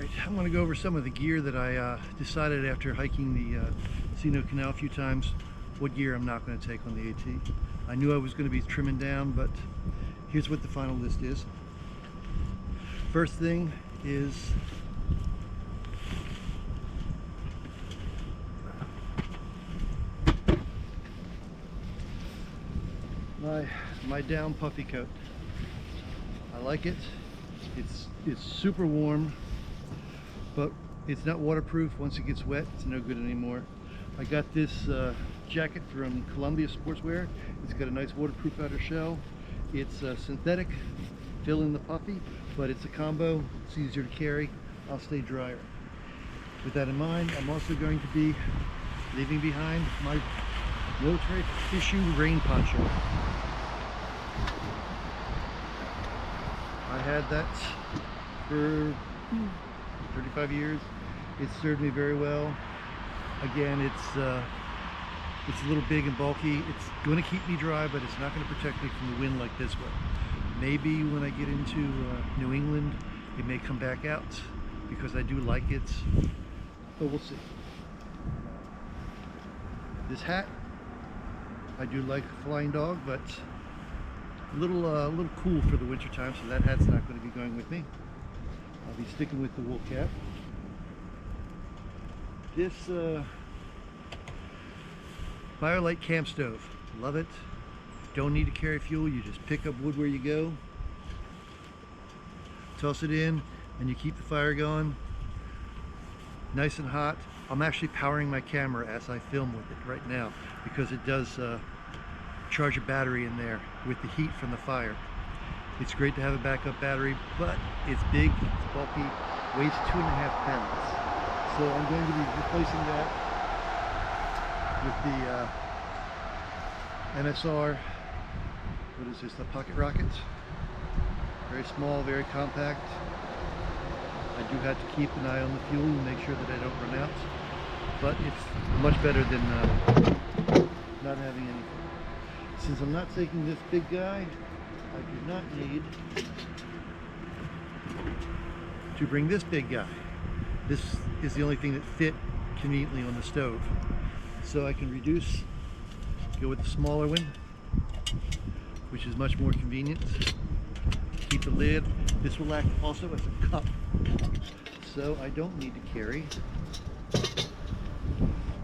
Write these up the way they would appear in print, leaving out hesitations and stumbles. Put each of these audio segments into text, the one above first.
Alright, I'm going to go over some of the gear that I decided after hiking the Sino Canal a few times what gear I'm not going to take on the AT. I knew I was going to be trimming down, but here's what the final list is. First thing is my down puffy coat. I like it. It's super warm, but it's not waterproof. Once it gets wet, it's no good anymore. I got this jacket from Columbia Sportswear. It's got a nice waterproof outer shell. It's synthetic, fill in the puffy, but it's a combo. It's easier to carry. I'll stay drier. With that in mind, I'm also going to be leaving behind my military tissue rain poncho. I had that for 35 years. It served me very well. Again, it's a little big and bulky. It's going to keep me dry, but it's not going to protect me from the wind like this one. Maybe when I get into New England, it may come back out because I do like it, but we'll see. This hat, I do like Flying Dog, but a little cool for the winter time, so that hat's not going to be going with me. I'll be sticking with the wool cap. This BioLite camp stove, love it. Don't need to carry fuel, you just pick up wood where you go, toss it in, and you keep the fire going. Nice and hot. I'm actually powering my camera as I film with it right now because it does charge a battery in there with the heat from the fire. It's great to have a backup battery, but it's big, it's bulky, weighs 2.5 pounds. So I'm going to be replacing that with the MSR, what is this, the Pocket Rocket. Very small, very compact. I do have to keep an eye on the fuel and make sure that I don't run out, but it's much better than not having anything. Since I'm not taking this big guy, I do not need to bring this big guy. This is the only thing that fit conveniently on the stove. So I can reduce, go with the smaller one, which is much more convenient. Keep the lid. This will act also as a cup. So I don't need to carry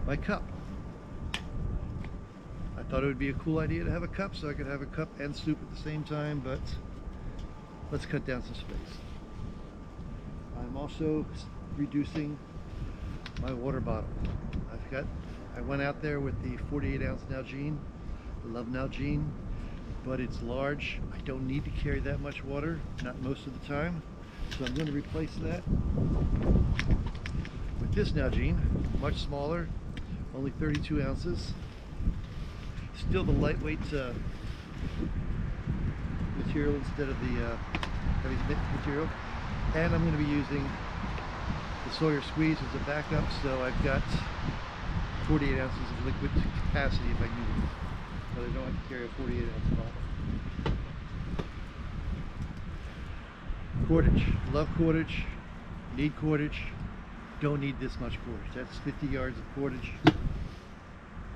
my cup. I thought it would be a cool idea to have a cup so I could have a cup and soup at the same time, but let's cut down some space. I'm also reducing my water bottle. I went out there with the 48-ounce Nalgene. I love Nalgene, but it's large. I don't need to carry that much water, not most of the time. So I'm going to replace that with this Nalgene, much smaller, only 32 ounces. Still the lightweight material instead of the heavy material. And I'm going to be using the Sawyer Squeeze as a backup, so I've got 48 ounces of liquid capacity if I need it. But I don't have to carry a 48-ounce bottle. Cordage. Love cordage. Need cordage. Don't need this much cordage. That's 50 yards of cordage.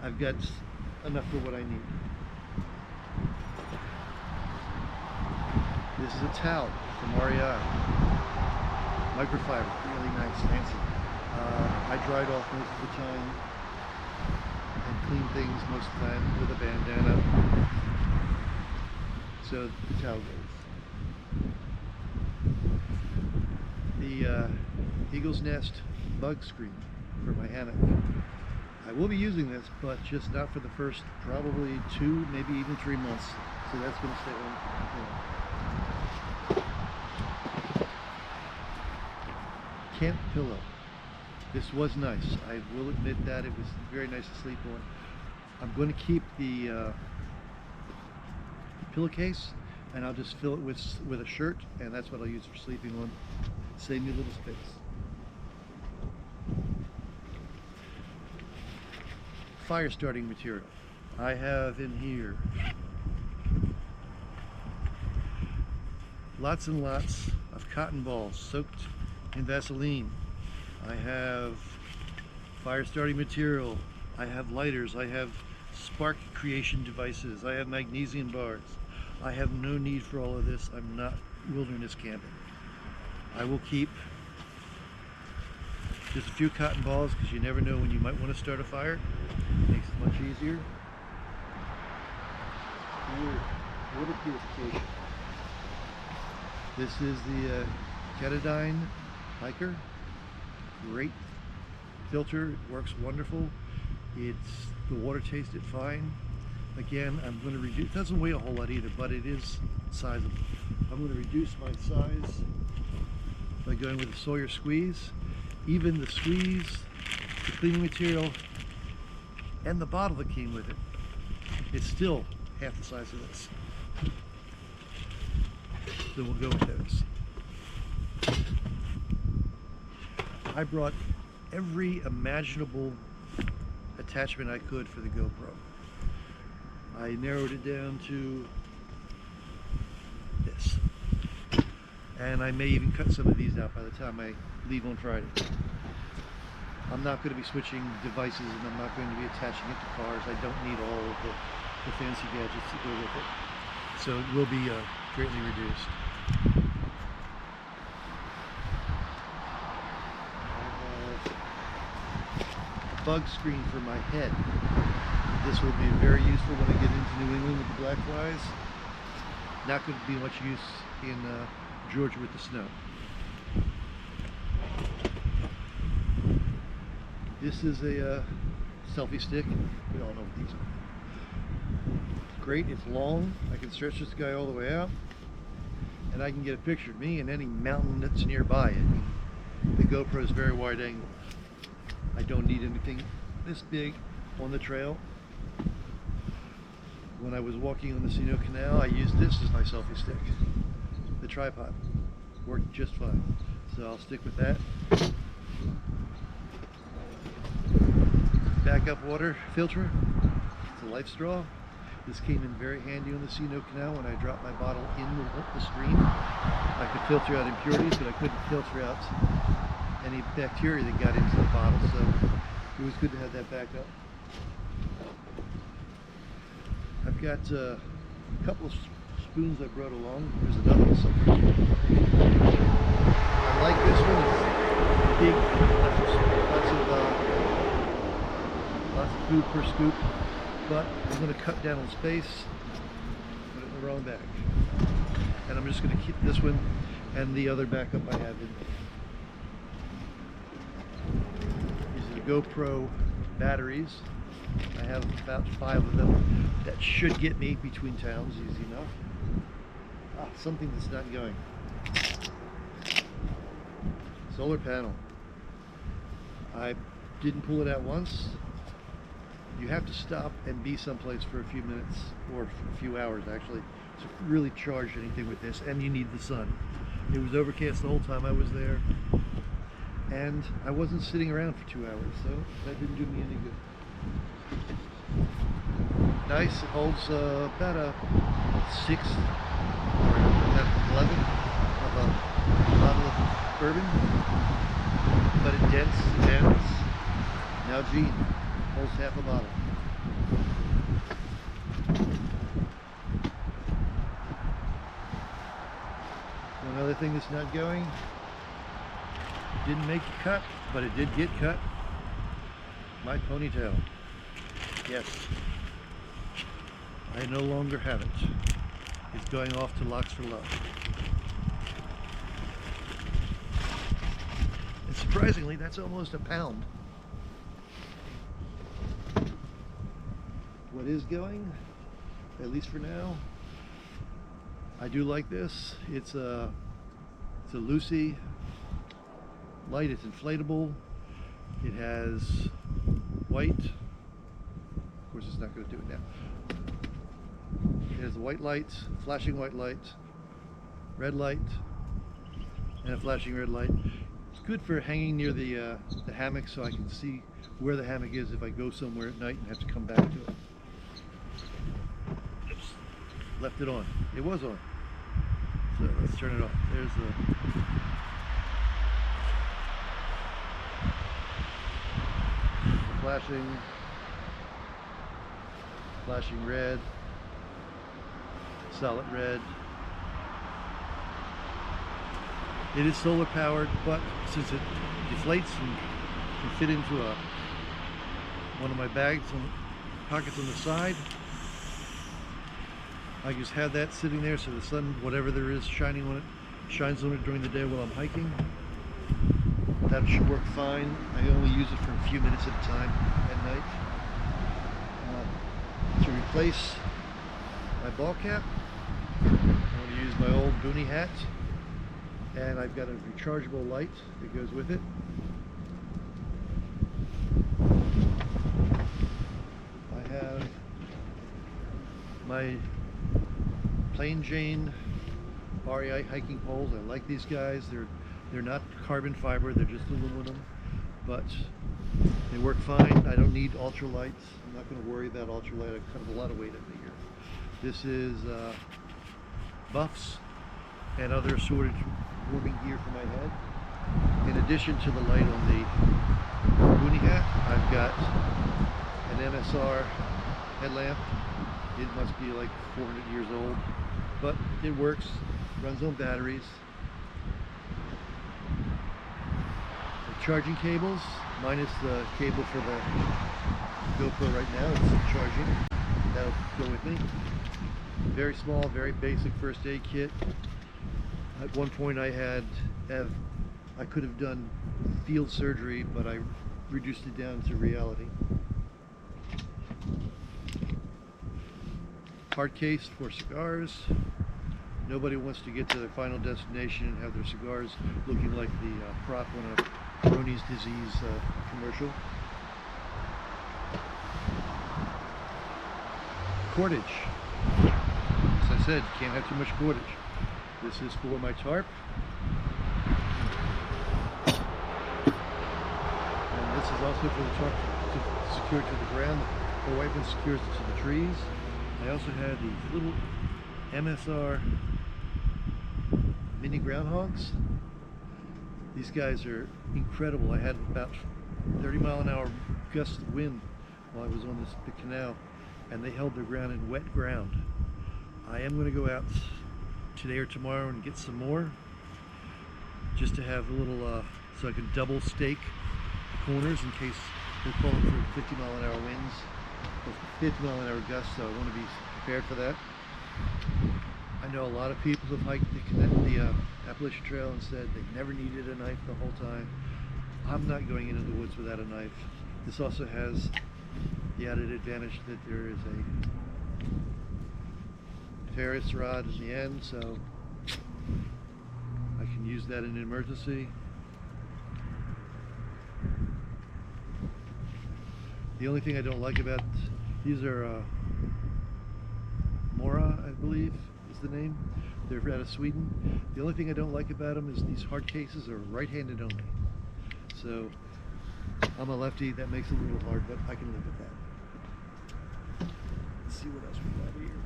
I've got enough for what I need. This is a towel from REI. Microfiber, really nice, fancy. I dry it off most of the time and clean things most of the time with a bandana. So the towel goes. The Eagle's Nest bug screen for my hammock. I will be using this, but just not for the first probably 2, maybe even 3 months. So that's going to stay on. Camp pillow. This was nice. I will admit that it was very nice to sleep on. I'm going to keep the pillowcase, and I'll just fill it with a shirt, and that's what I'll use for sleeping on. Save me a little space. Fire starting material. I have in here lots and lots of cotton balls soaked and Vaseline. I have fire starting material. I have lighters. I have spark creation devices. I have magnesium bars. I have no need for all of this. I'm not wilderness camping. I will keep just a few cotton balls because you never know when you might want to start a fire. Makes it much easier. Water purification. This is the Ketadine Hiker. Great filter, it works wonderful. The water tasted fine. Again, I'm going to reduce, it doesn't weigh a whole lot either, but it is sizable. I'm going to reduce my size by going with the Sawyer squeeze. Even the squeeze, the cleaning material, and the bottle that came with it, it's still half the size of this. So we'll go with those. I brought every imaginable attachment I could for the GoPro. I narrowed it down to this. And I may even cut some of these out by the time I leave on Friday. I'm not going to be switching devices, and I'm not going to be attaching it to cars. I don't need all of the fancy gadgets that go with it. So it will be greatly reduced. Bug screen for my head. This will be very useful when I get into New England with the black flies. Not going to be much use in Georgia with the snow. This is a selfie stick. We all know what these are. It's great, it's long. I can stretch this guy all the way out, and I can get a picture of me and any mountain that's nearby. I mean, the GoPro is very wide angle. I don't need anything this big on the trail. When I was walking on the Sino Canal, I used this as my selfie stick. The tripod worked just fine. So I'll stick with that. Backup water filter. It's a Life Straw. This came in very handy on the Sino Canal when I dropped my bottle in the stream. I could filter out impurities, but I couldn't filter out any bacteria that got into the bottle, so it was good to have that backup. I've got a couple of spoons I brought along. There's another one somewhere. I like this one. It's big, lots of food per scoop, but I'm going to cut down on space, put it in the wrong bag. And I'm just going to keep this one and the other backup I have in. These are the GoPro batteries. I have about 5 of them. That should get me between towns easy enough. Something that's not going. Solar panel. I didn't pull it out once. You have to stop and be someplace for a few minutes, or a few hours actually, to really charge anything with this, and you need the sun. It was overcast the whole time I was there, and I wasn't sitting around for 2 hours, so that didn't do me any good. Nice, it holds about a 6 or 11 of a bottle of bourbon, but it dents. Now Gene holds half a bottle. Another thing that's not going, didn't make the cut, but it did get cut. My ponytail. Yes. I no longer have it. It's going off to Locks for Love. And surprisingly, that's almost a pound. What is going, at least for now, I do like this. It's a Lucy light. It's inflatable. It has white. Of course, it's not going to do it now. It has a white light, flashing white light, red light, and a flashing red light. It's good for hanging near the hammock, so I can see where the hammock is if I go somewhere at night and have to come back to it. Oops, left it on. It was on. So let's turn it off. There's the flashing, flashing red, solid red. It is solar powered, but since it deflates and can fit into one of my bags pockets on the side, I just have that sitting there so the sun, whatever there is shining on it, shines on it during the day while I'm hiking. That should work fine. I only use it for a few minutes at a time at night. To replace my ball cap, I'm going to use my old Boonie hat, and I've got a rechargeable light that goes with it. I have my Plain Jane REI hiking poles. I like these guys. They're not carbon fiber, they're just aluminum, but they work fine. I don't need ultralights. I'm not going to worry about ultralight. I've cut a lot of weight over here. This is buffs and other assorted warming gear for my head. In addition to the light on the Boonie hat, I've got an MSR headlamp. It must be like 400 years old, but it works, runs on batteries. The charging cables, minus the cable for the GoPro right now, it's charging. That'll go with me. Very small, very basic first aid kit. At one point I could have done field surgery, but I reduced it down to reality. Hard case for cigars. Nobody wants to get to their final destination and have their cigars looking like the prop on a Crohn's disease commercial. Cordage. As I said, can't have too much cordage. This is for my tarp. And this is also for the tarp to secure it to the ground. The white one secures it to the trees. I also had these little MSR mini groundhogs. These guys are incredible. I had about 30-mile-an-hour gusts of wind while I was on the canal, and they held their ground in wet ground. I am going to go out today or tomorrow and get some more, just to have a little, so I can double stake the corners in case they're calling for 50-mile-an-hour winds or 50-mile-an-hour gusts, so I want to be prepared for that. I know a lot of people have hiked the Appalachian Trail and said they never needed a knife the whole time. I'm not going into the woods without a knife. This also has the added advantage that there is a ferrous rod in the end, so I can use that in an emergency. The only thing I don't like about these are Mora, I believe is the name. They're out of Sweden. The only thing I don't like about them is these hard cases are right-handed only. So I'm a lefty, that makes it a little hard, but I can live with that. Let's see what else we got here.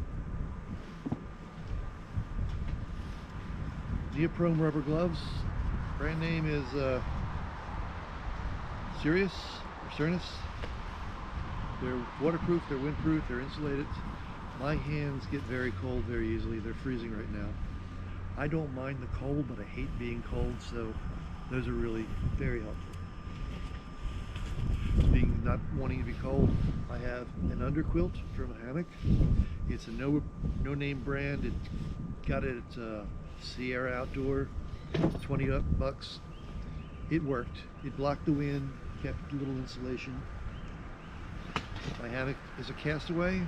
Neoprene rubber gloves. Brand name is Sirius or Cernus. They're waterproof, they're windproof, they're insulated. My hands get very cold very easily. They're freezing right now. I don't mind the cold, but I hate being cold, so those are really very helpful. Being not wanting to be cold, I have an underquilt from a hammock. It's a no-name brand. It got it at Sierra Outdoor, 20 bucks. It worked. It blocked the wind, kept a little insulation. My hammock is a Castaway.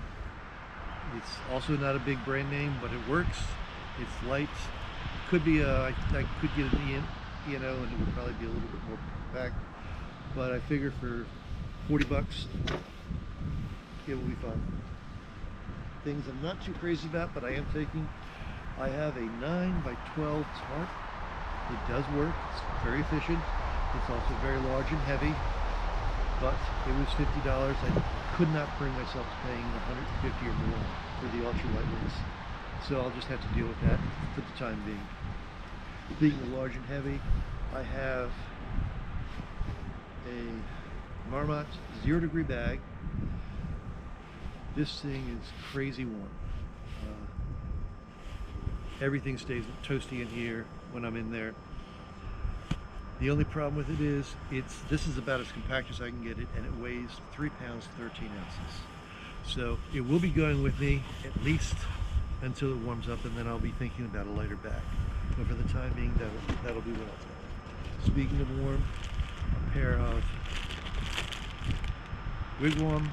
It's also not a big brand name, but it works. It's light. Could be I could get an E&O and it would probably be a little bit more packed, but I figure for 40 bucks it will be fun. Things I'm not too crazy about, but I am taking. I have a 9x12 tarp. It does work. It's very efficient. It's also very large and heavy, but it was $50. I could not bring myself to paying $150 or more for the ultralight ones, so I'll just have to deal with that for the time being. Being large and heavy, I have a Marmot 0-degree bag. This thing is crazy warm. Everything stays toasty in here when I'm in there. The only problem with it is, this is about as compact as I can get it, and it weighs 3 pounds 13 ounces. So it will be going with me at least until it warms up, and then I'll be thinking about a lighter bag. But for the time being, that'll be what I'll do. Speaking of warm, a pair of Wigwam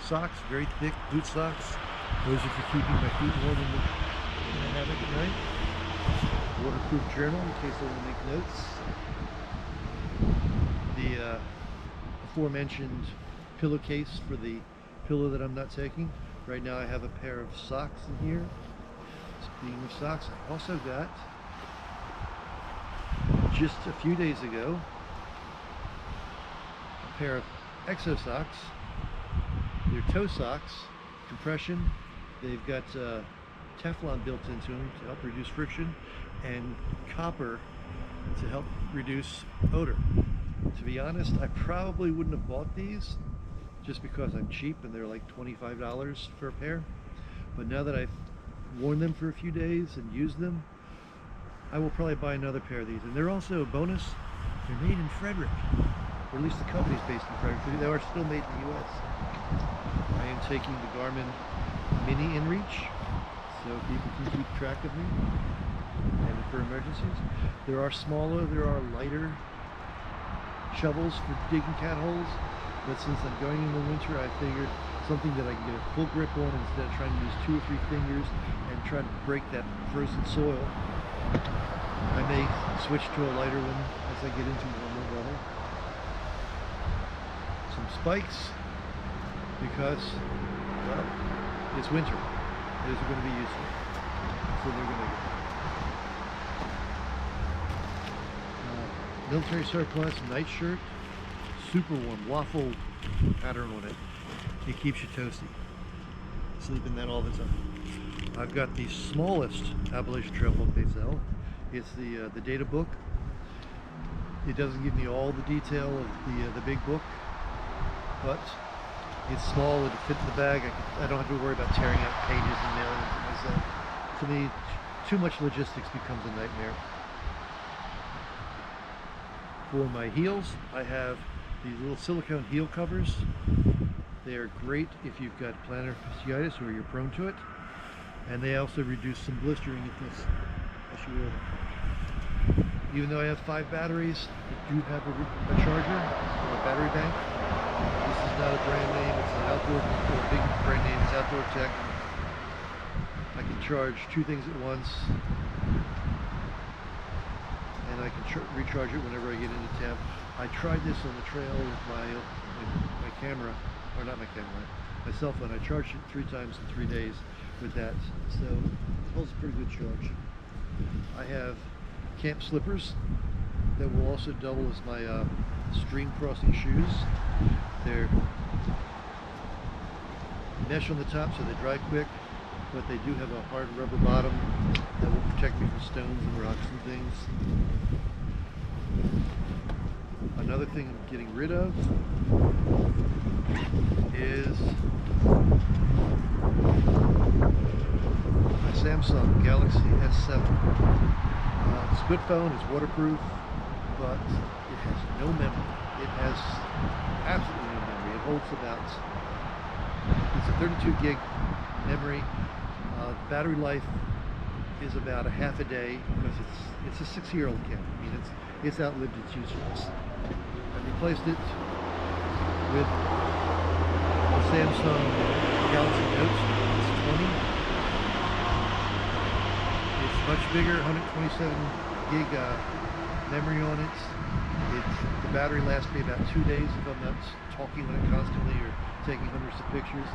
socks, very thick boot socks. Those are for keeping my feet warm in the hammock at night. Waterproof journal in case I want to make notes. The aforementioned pillowcase for the pillow that I'm not taking. Right now I have a pair of socks in here. Speaking of socks, I also got, just a few days ago, a pair of Exo socks. They're toe socks, compression. They've got Teflon built into them to help reduce friction, and copper to help reduce odor. To be honest, I probably wouldn't have bought these just because I'm cheap and they're like $25 for a pair. But now that I've worn them for a few days and used them, I will probably buy another pair of these. And they're also a bonus, they're made in Frederick, or at least the company's based in Frederick. They are still made in the US. I am taking the Garmin Mini InReach so people can keep track of me and for emergencies. There are smaller, there are lighter shovels for digging cat holes, but since I'm going in the winter, I figured something that I can get a full grip on instead of trying to use 2 or 3 fingers and try to break that frozen soil. I may switch to a lighter one as I get into warmer weather. Some spikes, because, well, it's winter. Those are going to be useful. So they're going to go. Military surplus nightshirt, super warm, waffle pattern on it. It keeps you toasty. Sleep in that all the time. I've got the smallest Appalachian Trail book they sell. It's the data book. It doesn't give me all the detail of the big book, but it's small, it'll fit in the bag. I don't have to worry about tearing out pages and mailing them to myself. To me, too much logistics becomes a nightmare. For my heels, I have these little silicone heel covers. They are great if you've got plantar fasciitis or you're prone to it. And they also reduce some blistering if this, as you will. Even though I have 5 batteries, I do have a charger or a battery bank. This is not a brand name, it's an outdoor, or a big brand name, it's Outdoor Tech. I can charge 2 things at once, and I can recharge it whenever I get into town. I tried this on the trail with my camera, or not my camera, my cell phone. I charged it 3 times in 3 days with that, so it holds a pretty good charge. I have camp slippers that will also double as my stream crossing shoes. They're mesh on the top so they dry quick, but they do have a hard rubber bottom that will protect me from stones and rocks and things. Another thing I'm getting rid of is my Samsung Galaxy S7. It's a good phone, it's waterproof, but it has no memory. It has absolutely no memory. It holds about, it's a 32 gig memory. Battery life is about a half a day because it's a 6-year-old camera. I mean, it's outlived its usefulness. I replaced it with the Samsung Galaxy Note S20. It's much bigger, 127 gig memory on it. The battery lasts me about 2 days if I'm not talking on it constantly or taking hundreds of pictures.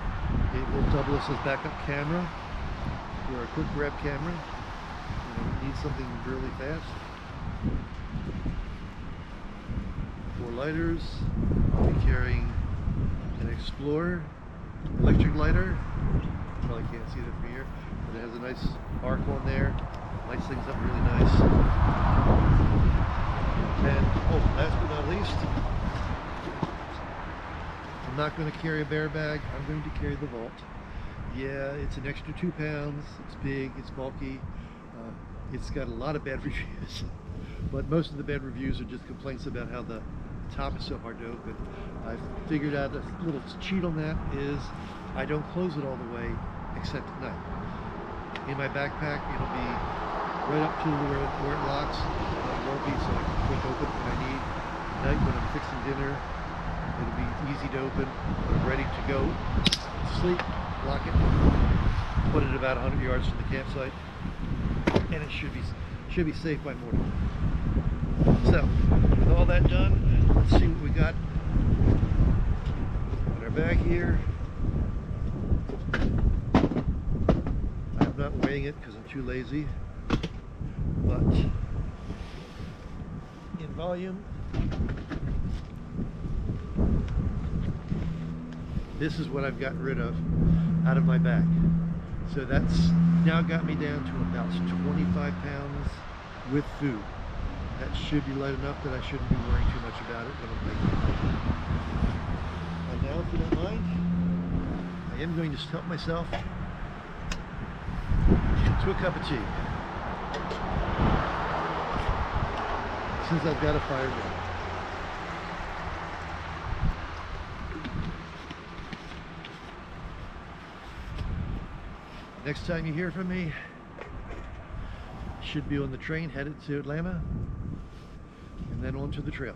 It will double as a backup camera or a quick grab camera. You know, need something really fast. For lighters, I'll be carrying an Explorer electric lighter. You probably can't see that from here, but it has a nice arc on there. Lights things up really nice. And last but not least, not going to carry a bear bag. I'm going to carry the Vault. Yeah, it's an extra 2 pounds. It's big, it's bulky. It's got a lot of bad reviews, but most of the bad reviews are just complaints about how the top is so hard to open. I've figured out a little cheat on that is I don't close it all the way except at night. In my backpack, it'll be right up to where it locks. It won't be so I can quick open when I need. At night when I'm fixing dinner, it'll be easy to open. When I'm ready to go to sleep, lock it, put it about 100 yards from the campsite, and it should be safe by morning. So, with all that done, let's see what we got in our bag here. I'm not weighing it because I'm too lazy, but in volume, this is what I've gotten rid of out of my bag. So that's now got me down to about 25 pounds with food. That should be light enough that I shouldn't be worrying too much about it when I'm making it. And now, if you don't mind, I am going to help myself to a cup of tea, since I've got a fire going. Next time you hear from me, should be on the train headed to Atlanta and then on to the trail.